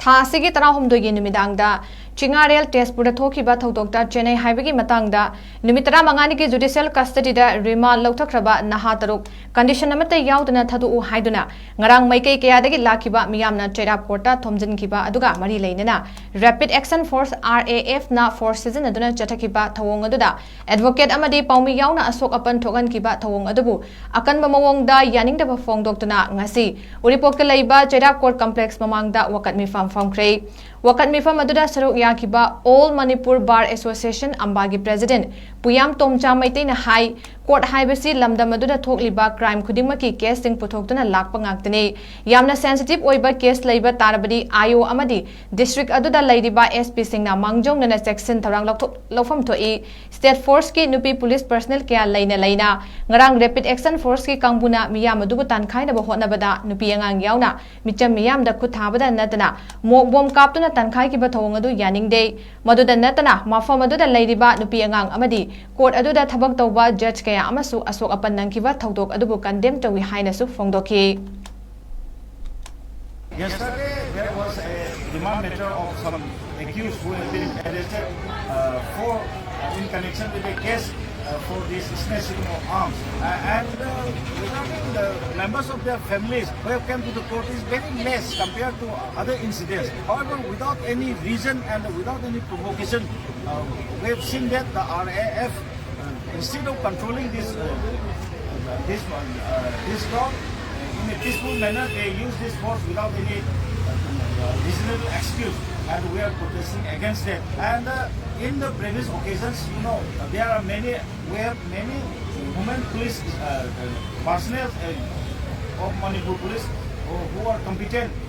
ꯊꯥ ꯑꯁꯤꯒꯤ 16ꯒꯤ ꯅꯨꯃꯤꯗꯥꯡꯗ ꯆꯤꯡꯉꯥꯔꯦꯜ ꯇꯦꯖꯄꯨꯔꯗ ꯊꯣꯛꯈꯤꯕ ꯊꯧꯗꯣꯛꯇ ꯆꯦꯟꯅꯩ ꯍꯥꯏꯕꯒꯤ ꯃꯇꯥꯡꯗ ꯅꯨꯃꯤꯠ 15ꯒꯤ ꯖꯨꯗꯤꯁꯤꯌꯦꯜ ꯀꯁꯇꯗꯤꯗ ꯔꯤꯃꯥꯟꯗ ꯂꯧꯊꯈ꯭ꯔꯕ ꯅꯍꯥ 6 ꯀꯟꯗꯤꯁꯟ ꯑꯃꯠꯇ ꯌꯥꯎꯗꯅ ꯊꯥꯗꯣꯛꯎ ꯍꯥꯏꯗꯨꯅ ꯉꯔꯥꯡ ꯃꯥꯏꯀꯩ ꯀꯌꯥꯗꯒꯤ ꯂꯥꯛꯈꯤꯕ ꯃꯤꯌꯥꯝꯅ ꯆꯩꯔꯥꯞ ꯀꯣꯔꯠꯇ ꯊꯣꯝꯖꯤꯟꯈꯤꯕ ꯑꯗꯨꯒ ꯃꯔꯤ ꯂꯩꯅꯅ ꯔꯦꯄꯤꯗ ꯑꯦꯛꯁꯟ ꯐꯣꯔꯁ RAF ꯅ ꯐꯣꯔꯁ ꯁꯤꯖꯤꯟꯅꯗꯨꯅ ꯆꯠꯊꯈꯤꯕ ꯊꯧꯑꯣꯡ ꯑꯗꯨꯗ ꯑꯦꯗꯚꯣꯀꯦꯠ ꯑꯃꯗꯤ ꯄꯥꯎꯃꯤ ꯌꯥꯎꯅ ꯑꯁꯣꯛ ꯑꯄꯟ ꯊꯣꯛꯍꯟꯈꯤꯕ ꯊꯧꯑꯣꯡ ꯑꯗꯨꯕꯨ ꯑꯀꯟꯕ ꯃꯑꯣꯡꯗ ꯌꯥꯅꯤꯡꯗꯕ ꯐꯣꯡꯗꯣꯛꯇꯨꯅ ꯉꯁꯤ ꯎꯔꯤꯄꯣꯛꯇ ꯂꯩꯕ ꯆꯩꯔꯥꯞ ꯀꯣꯔꯠ ꯀꯝꯄ꯭ꯂꯦꯛꯁ ꯃꯃꯥꯡꯗ ꯋꯥꯀꯠ ꯃꯤꯐꯝ ꯐꯝꯈ꯭ꯔꯦ ꯋꯥꯀꯠ ꯃꯤꯐꯝ ꯑꯗꯨꯗ ꯁꯔꯨꯛ ꯌꯥꯈꯤꯕ ꯑꯣꯜ ꯃꯅꯤꯄꯨꯔ ꯕꯥꯔ ꯑꯦꯁꯣꯁꯤꯌꯦꯁꯟ ꯑꯝꯕꯥꯒꯤ ꯄ꯭ꯔꯦꯁꯤꯗꯦꯟꯠ ꯄꯨꯌꯥꯝꯇꯣꯝꯆꯥ ꯃꯩꯇꯩꯅ ꯍꯥꯏ कोर्ट हाइबसी लमदम अदुदा थोकलिबा क्राइम खुदिमकी केस सिंग पुथोक्तुना लाकपा ngakतने यामना सेंसिटिव ओइबा केस लैबा तारबदी आयो अमदी डिस्ट्रिक्ट अदुदा लैरिबा एसपी सिंगना मांगजोंगना सेक्शन थरांग लौफम थोई स्टेट फोर्स की नुपी पुलिस पर्सनल क्या लैना ngarang रैपिड एक्शन फोर्स की कांगबुना मियाम अदुबु तानखाइनबा होटनबदा नुपी अंगांग यावना मिचम मियामदा खुथाबदा नतना मोक बॉम कापतुना तानखाइकिबा थोंग अदु यानिंगदे मदुदा नतना मफम अदुदा लैरिबा नुपी अंगांग अमदी कोर्ट अदुदा थबक तौबा जज कया अमसु असोक अपन नंकिबा थौदोक अदुबु कंडेम तवी हाइनसु फोंगदोखि. Yesterday there was a remand matter of some accused who have been arrested in connection with a case for this snatching of arms. And regarding the members of their families who have come to the court is very less compared to other incidents. However, without any reason and without any provocation, we have seen that the RAF, instead of controlling this crowd in a peaceful manner, they use this force without any reasonable excuse, and we are protesting against that. And in the previous occasions, we have many women police personnel of Manipur police who are competent.